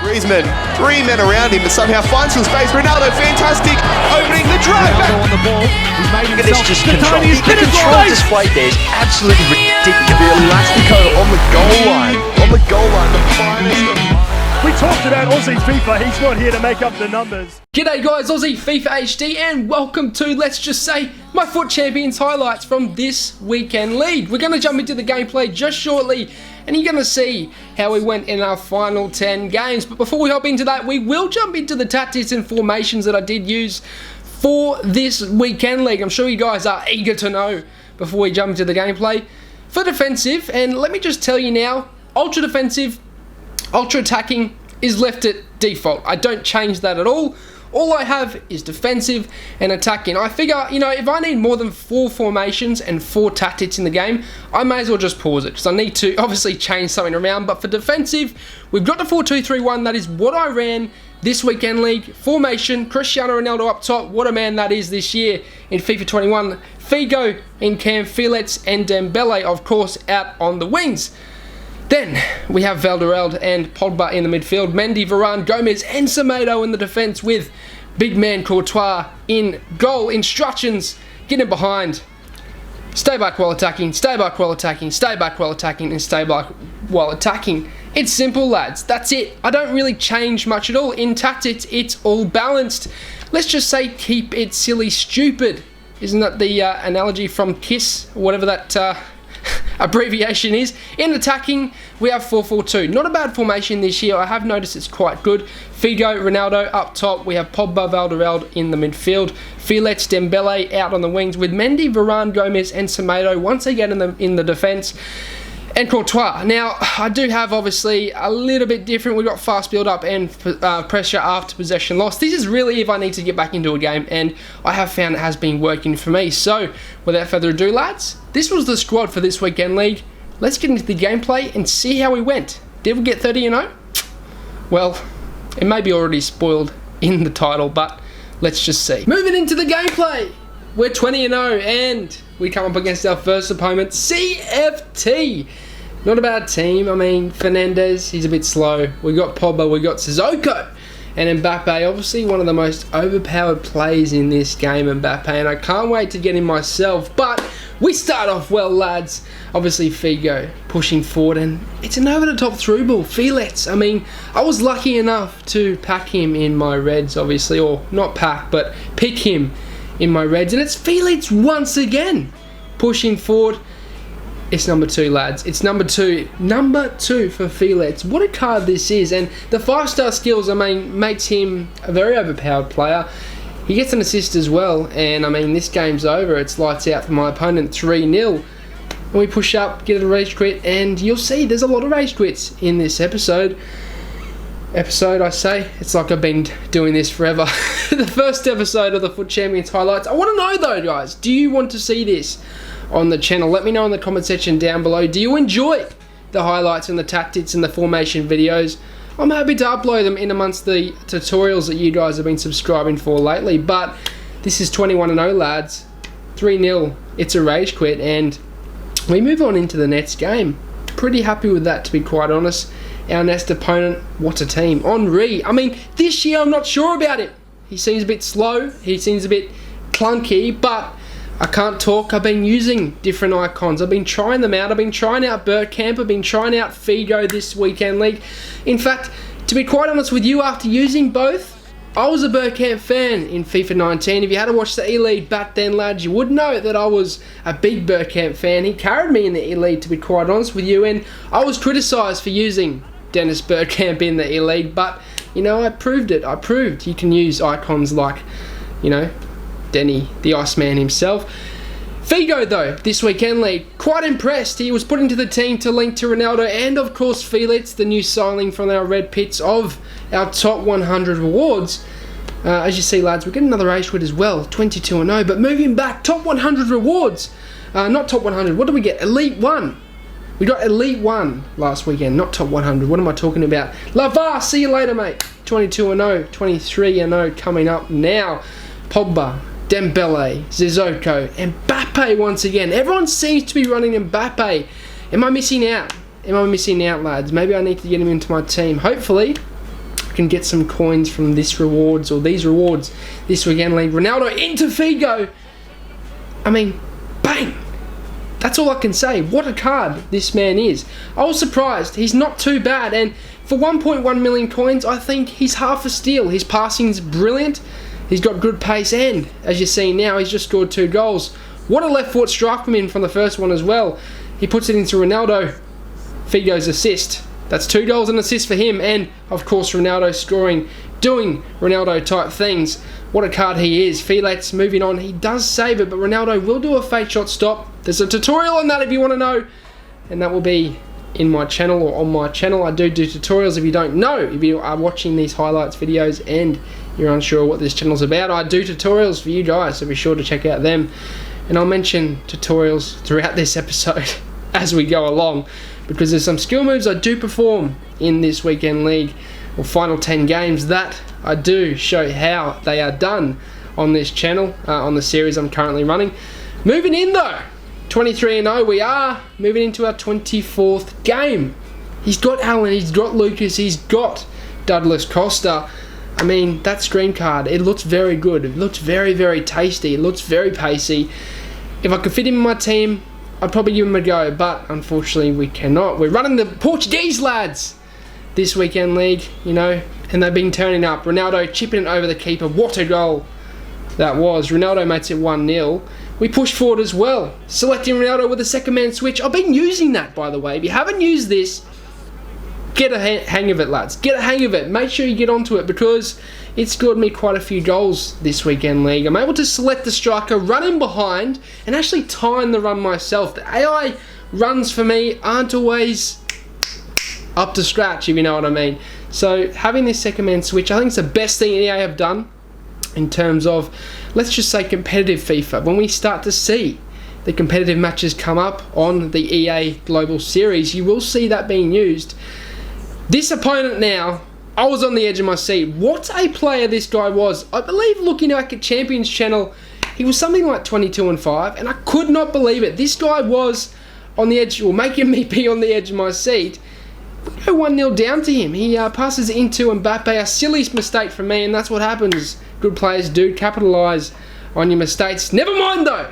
Griezmann, 3 men around him, but somehow finds some space. Ronaldo, fantastic, opening the drive back. Ronaldo on the ball. He's made Look at this, just control. He's The control displayed there is absolutely ridiculous. The Elastico on the goal line. On the goal line, the finest of... We talked about Aussie FIFA. He's not here to make up the numbers. G'day guys, Aussie FIFA HD, and welcome to, let's just say, my Fut Champions highlights from this weekend league. We're going to jump into the gameplay just shortly, and you're going to see how we went in our final 10 games. But before we hop into that, we will jump into the tactics and formations that I did use for this weekend league. I'm sure you guys are eager to know before we jump into the gameplay. For defensive, and let me just tell you now, ultra defensive, ultra attacking is left at default. I don't change that at all. All I have is defensive and attacking. I figure, you know, if I need more than 4 formations and 4 tactics in the game, I may as well just pause it, because I need to obviously change something around. But for defensive, we've got the 4-2-3-1. That is what I ran this weekend league. Formation, Cristiano Ronaldo up top. What a man that is this year in FIFA 21. Figo in Cam, Felix and Dembele, of course, out on the wings. Then we have Valderreld and Pogba in the midfield, Mendy, Varane, Gomez and Semedo in the defence, with big man Courtois in goal. Instructions: get in behind, stay back while attacking, stay back while attacking, stay back while attacking and stay back while attacking. It's simple, lads. That's it. I don't really change much at all. In tactics, it's all balanced. Let's just say keep it silly stupid. Isn't that the analogy from KISS, or whatever that abbreviation is? In attacking, we have 4-4-2. Not a bad formation this year. I have noticed it's quite good. Figo, Ronaldo up top. We have Pogba, Valderreld in the midfield. Felix, Dembele out on the wings, with Mendy, Varane, Gomez and Semedo once again in the defence. And Courtois. Now, I do have obviously a little bit different. We've got fast build up and pressure after possession loss. This is really if I need to get back into a game, and I have found it has been working for me. So, without further ado, lads, this was the squad for this weekend league. Let's get into the gameplay and see how we went. Did we get 30-0? Well, it may be already spoiled in the title, but let's just see. Moving into the gameplay. We're 20-0 and we come up against our first opponent, CFT. Not a bad team. I mean, Fernandez, he's a bit slow. We got Pogba, we got Sissoko. And Mbappe, obviously one of the most overpowered players in this game, Mbappe. And I can't wait to get him myself. But we start off well, lads. Obviously, Figo pushing forward. And it's an over-the-top through ball. Felix, I mean, I was lucky enough to pack him in my Reds, obviously. Or not pack, but pick him in my Reds. And it's Felix once again pushing forward. It's number 2, lads. It's number 2. Number 2 for Felix. What a card this is. And the 5-star skills, I mean, makes him a very overpowered player. He gets an assist as well. And, I mean, this game's over. It's lights out for my opponent, 3-0. And we push up, get a rage quit. And you'll see there's a lot of rage quits in this episode. I say. It's like I've been doing this forever. The first episode of the Fut Champions highlights. I want to know, though, guys. Do you want to see this on the channel? Let me know in the comment section down below. Do you enjoy the highlights and the tactics and the formation videos? I'm happy to upload them in amongst the tutorials that you guys have been subscribing for lately. But this is 21-0, lads. 3-0. It's a rage quit, and we move on into the next game. Pretty happy with that, to be quite honest. Our next opponent, what a team. Henry. I mean, this year I'm not sure about him. He seems a bit slow. He seems a bit clunky, but I can't talk. I've been using different icons. I've been trying them out. I've been trying out Bergkamp. I've been trying out Figo this weekend league. In fact, to be quite honest with you, after using both, I was a Bergkamp fan in FIFA 19. If you had to watch the E-League back then, lads, you would know that I was a big Bergkamp fan. He carried me in the E-League, to be quite honest with you, and I was criticised for using Dennis Bergkamp in the E-League, but, you know, I proved it. I proved you can use icons like, you know, Denny, the Iceman himself. Figo, though, this weekend league, quite impressed. He was put into the team to link to Ronaldo and, of course, Felix, the new signing from our red pits of our top 100 rewards. As you see, lads, we're getting another age quit as well, 22-0. But moving back, top 100 rewards. Not top 100. What do we get? Elite 1. We got Elite 1 last weekend, not top 100. What am I talking about? Lavar, see you later, mate. 22-0, 23-0 coming up now. Pogba, Dembele, Sissoko, Mbappe once again. Everyone seems to be running Mbappe. Am I missing out? Am I missing out, lads? Maybe I need to get him into my team. Hopefully, we can get some coins from this rewards or these rewards this weekend league. Ronaldo into Figo. I mean, bang. That's all I can say. What a card this man is. I was surprised. He's not too bad. And for 1.1 million coins, I think he's half a steal. His passing's brilliant. He's got good pace. And as you see now, he's just scored 2 goals. What a left foot strike from him from the first one as well. He puts it into Ronaldo. Figo's assist. That's 2 goals and assist for him. And, of course, Ronaldo scoring, doing Ronaldo-type things. What a card he is. Felix moving on. He does save it, but Ronaldo will do a fake shot stop. There's a tutorial on that if you want to know. And that will be in my channel or on my channel. I do tutorials if you don't know. If you are watching these highlights videos and you're unsure what this channel's about, I do tutorials for you guys, so be sure to check out them. And I'll mention tutorials throughout this episode as we go along, because there's some skill moves I do perform in this weekend league or final 10 games that I do show how they are done on this channel, on the series I'm currently running. Moving in though, 23-0, we are moving into our 24th game. He's got Allen, he's got Lucas, he's got Douglas Costa. I mean, that screen card, it looks very good. It looks very, very tasty. It looks very pacey. If I could fit him in my team, I'd probably give him a go, but unfortunately we cannot. We're running the Portuguese lads this weekend league, you know, and they've been turning up. Ronaldo chipping it over the keeper. What a goal that was. Ronaldo makes it 1-0. We push forward as well, selecting Ronaldo with a second man switch. I've been using that, by the way. If you haven't used this, get a hang of it, lads. Get a hang of it. Make sure you get onto it, because it scored me quite a few goals this weekend league. I'm able to select the striker, run in behind, and actually time the run myself. The AI runs for me aren't always up to scratch, if you know what I mean. So having this second man switch, I think it's the best thing EA have done in terms of, let's just say, competitive FIFA. When we start to see the competitive matches come up on the EA Global Series, you will see that being used. This opponent now, I was on the edge of my seat. What a player this guy was. I believe, looking back at Champions channel, he was something like 22-5, and I could not believe it. This guy was on the edge, or making me be on the edge of my seat. We go 1-0 down to him. He passes into Mbappe, a silly mistake from me, and that's what happens. Good players do capitalise on your mistakes. Never mind though.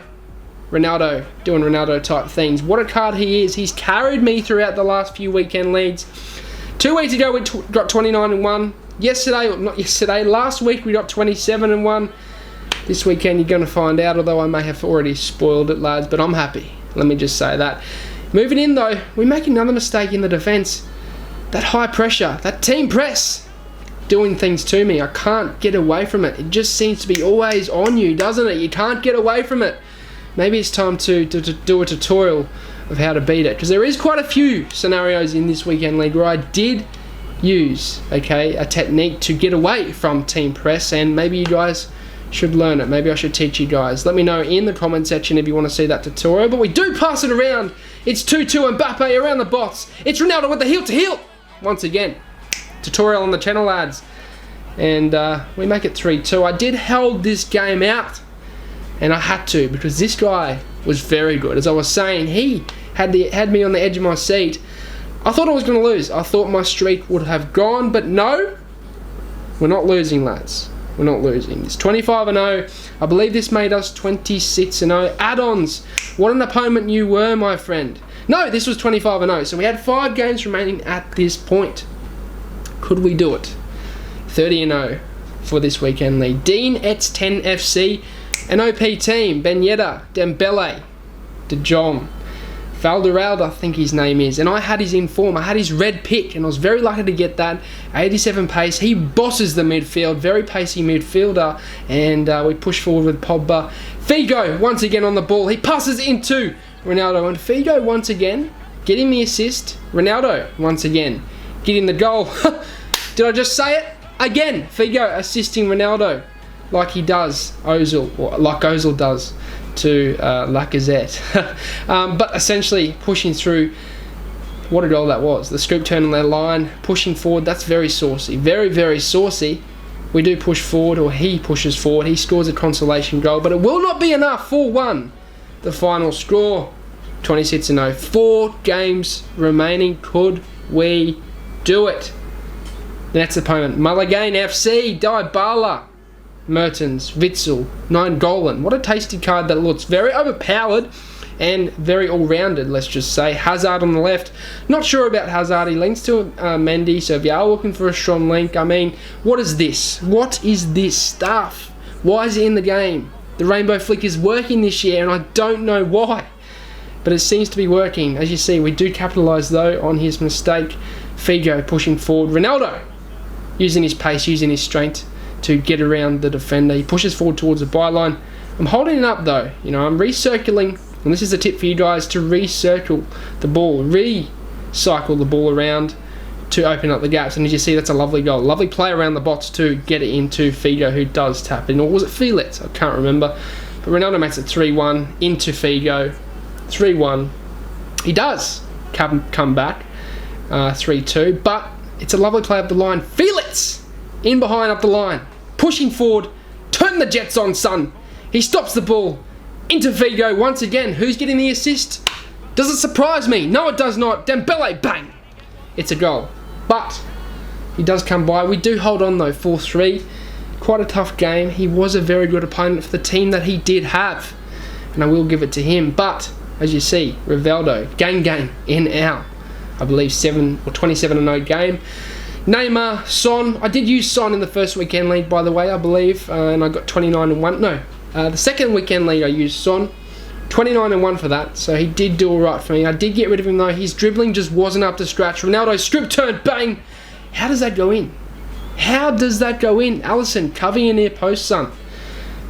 Ronaldo doing Ronaldo type things. What a card he is. He's carried me throughout the last few weekend leagues. 2 weeks ago we got 29-1. Yesterday, or not yesterday, last week we got 27-1. This weekend you're going to find out, although I may have already spoiled it, lads, but I'm happy. Let me just say that. Moving in though, we make another mistake in the defence. That high pressure, that team press, doing things to me. I can't get away from it. It just seems to be always on you, doesn't it? You can't get away from it. Maybe it's time to do a tutorial of how to beat it, because there is quite a few scenarios in this weekend league where I did use, okay, a technique to get away from team press, and maybe you guys should learn it. Maybe I should teach you guys. Let me know in the comment section if you want to see that tutorial. But we do pass it around. It's 2-2 Mbappe around the box. It's Ronaldo with the heel to heel. Once again, tutorial on the channel, lads. And we make it 3-2. I did hold this game out, and I had to, because this guy was very good. As I was saying, he had me on the edge of my seat. I thought I was going to lose. I thought my streak would have gone, but no, we're not losing, lads. We're not losing. It's 25-0. I believe this made us 26-0. Add-ons. What an opponent you were, my friend. No, this was 25-0. So we had 5 games remaining at this point. Could we do it? 30-0 for this weekend league. Dean X10 FC. An OP team. Ben Yedder, Dembele, De Jong, Valderaldo, I think his name is. And I had his inform. I had his red pick, and I was very lucky to get that. 87 pace. He bosses the midfield. Very pacey midfielder. And we push forward with Pogba. Figo, once again on the ball. He passes into Ronaldo. And Figo, once again, getting the assist. Ronaldo, once again, getting the goal. Did I just say it? Again, Figo assisting Ronaldo. Like he does Ozil, or like Ozil does to Lacazette. But essentially pushing through. What a goal that was. The scoop turn on their line, pushing forward. That's very saucy. Very, very saucy. We do push forward, or he pushes forward. He scores a consolation goal, but it will not be enough. 4-1. The final score. 26-0. 4 games remaining. Could we do it? The next opponent, Mulligan FC, Dybala, Mertens, Witzel, Nainggolan. What a tasty card that looks. Very overpowered and very all-rounded, let's just say. Hazard on the left. Not sure about Hazard. He links to Mendy, so if you are looking for a strong link, I mean, what is this? What is this stuff? Why is it in the game? The Rainbow Flick is working this year, and I don't know why. But it seems to be working. As you see, we do capitalise, though, on his mistake. Figo pushing forward. Ronaldo using his pace, using his strength to get around the defender. He pushes forward towards the byline. I'm holding it up, though. You know, I'm recircling. And this is a tip for you guys to recircle the ball. Recycle the ball around to open up the gaps. And as you see, that's a lovely goal. Lovely play around the box to get it into Figo, who does tap in. Or was it Felix? I can't remember. But Ronaldo makes it 3-1 into Figo. 3-1. He does come back. 3-2. But it's a lovely play up the line. Felix in behind up the line. Pushing forward. Turn the Jets on, son. He stops the ball. Into Figo once again. Who's getting the assist? Does it surprise me? No, it does not. Dembele, bang! It's a goal. But he does come by. We do hold on though, 4-3. Quite a tough game. He was a very good opponent for the team that he did have. And I will give it to him. But, as you see, Rivaldo, game, in out. I believe 27-0 game. Neymar, Son. I did use Son in the first weekend league, by the way, I believe. And I got 29-1. No. The second weekend league I used Son, 29-1 for that, so he did do alright for me. I did get rid of him though. His dribbling just wasn't up to scratch. Ronaldo strip turn, bang! How does that go in? How does that go in? Alisson covering a near post, son.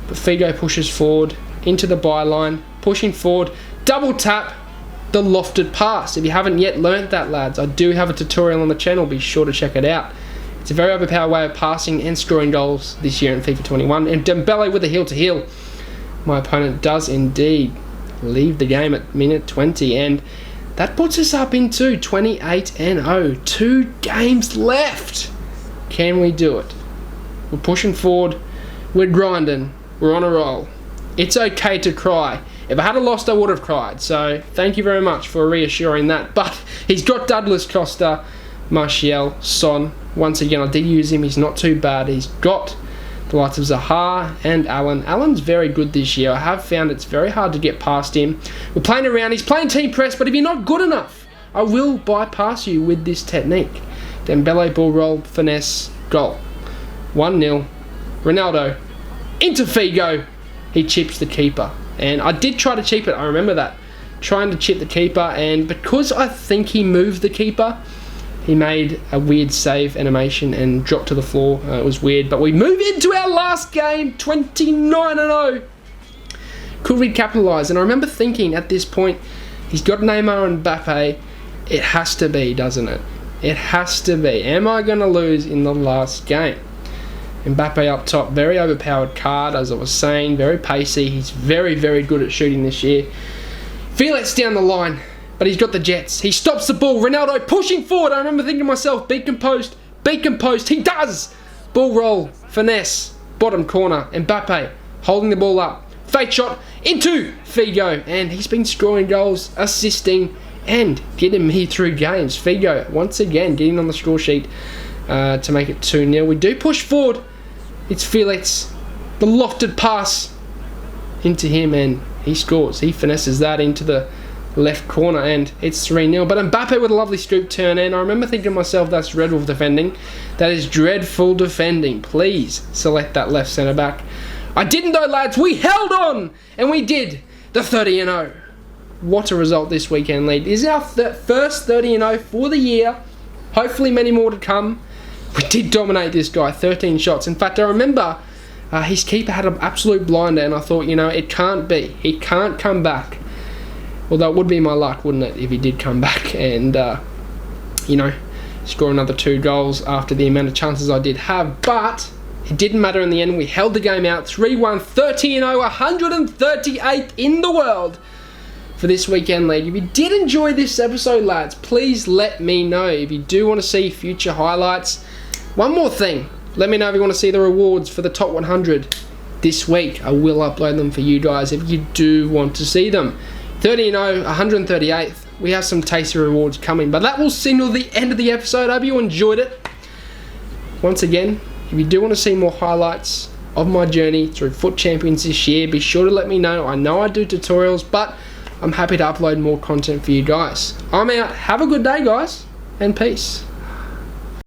But Figo pushes forward into the byline, pushing forward, double tap, the lofted pass. If you haven't yet learnt that, lads, I do have a tutorial on the channel. Be sure to check it out. It's a very overpowered way of passing and scoring goals this year in FIFA 21. And Dembele with a heel-to-heel. My opponent does indeed leave the game at minute 20. And that puts us up into 28-0. 2 games left. Can we do it? We're pushing forward. We're grinding. We're on a roll. It's okay to cry. If I had lost, I would have cried. So thank you very much for reassuring that. But he's got Douglas Costa, Martial, Son. Once again, I did use him. He's not too bad. He's got the likes of Zaha and Allen. Allen's very good this year. I have found it's very hard to get past him. We're playing around. He's playing team press, but if you're not good enough, I will bypass you with this technique. Dembele, ball roll, finesse, goal. 1-0. Ronaldo into Figo. He chips the keeper. And I did try to chip it. I remember that. Trying to chip the keeper. And because I think he moved the keeper, he made a weird save animation and dropped to the floor. It was weird. But we move into our last game, 29-0. Could we capitalise? And I remember thinking at this point, he's got Neymar and Mbappe. It has to be, doesn't it? It has to be. Am I going to lose in the last game? Mbappe up top, very overpowered card, as I was saying. Very pacey. He's very, very good at shooting this year. Felix down the line. But he's got the Jets. He stops the ball. Ronaldo pushing forward. I remember thinking to myself, be composed. Be composed. He does. Ball roll. Finesse. Bottom corner. Mbappe holding the ball up. Fake shot into Figo. And he's been scoring goals, assisting, and getting me through games. Figo, once again, getting on the score sheet to make it 2-0. We do push forward. It's Felix. The lofted pass into him, and he scores. He finesses that into the left corner, and it's 3-0. But Mbappe with a lovely scoop turn, and I remember thinking to myself, that's dreadful defending. That is dreadful defending. Please select that left centre back. I didn't though, lads. We held on, and we did the 30-0. What a result this weekend lead. This is our first 30-0 for the year. Hopefully many more to come. We did dominate this guy, 13 shots. In fact, I remember his keeper had an absolute blinder, and I thought, you know, it can't be. He can't come back. Although it would be my luck, wouldn't it, if he did come back and, you know, score another 2 goals after the amount of chances I did have. But it didn't matter in the end. We held the game out. 3-1, 30-0, 138th in the world for this weekend league. If you did enjoy this episode, lads, please let me know. If you do want to see future highlights. One more thing. Let me know if you want to see the rewards for the top 100 this week. I will upload them for you guys if you do want to see them. 30-0, 138th. We have some tasty rewards coming, but that will signal the end of the episode. I hope you enjoyed it. once again, if you do want to see more highlights of my journey through Fut Champions this year, be sure to let me know. I know I do tutorials, but I'm happy to upload more content for you guys. I'm out. Have a good day, guys, and peace.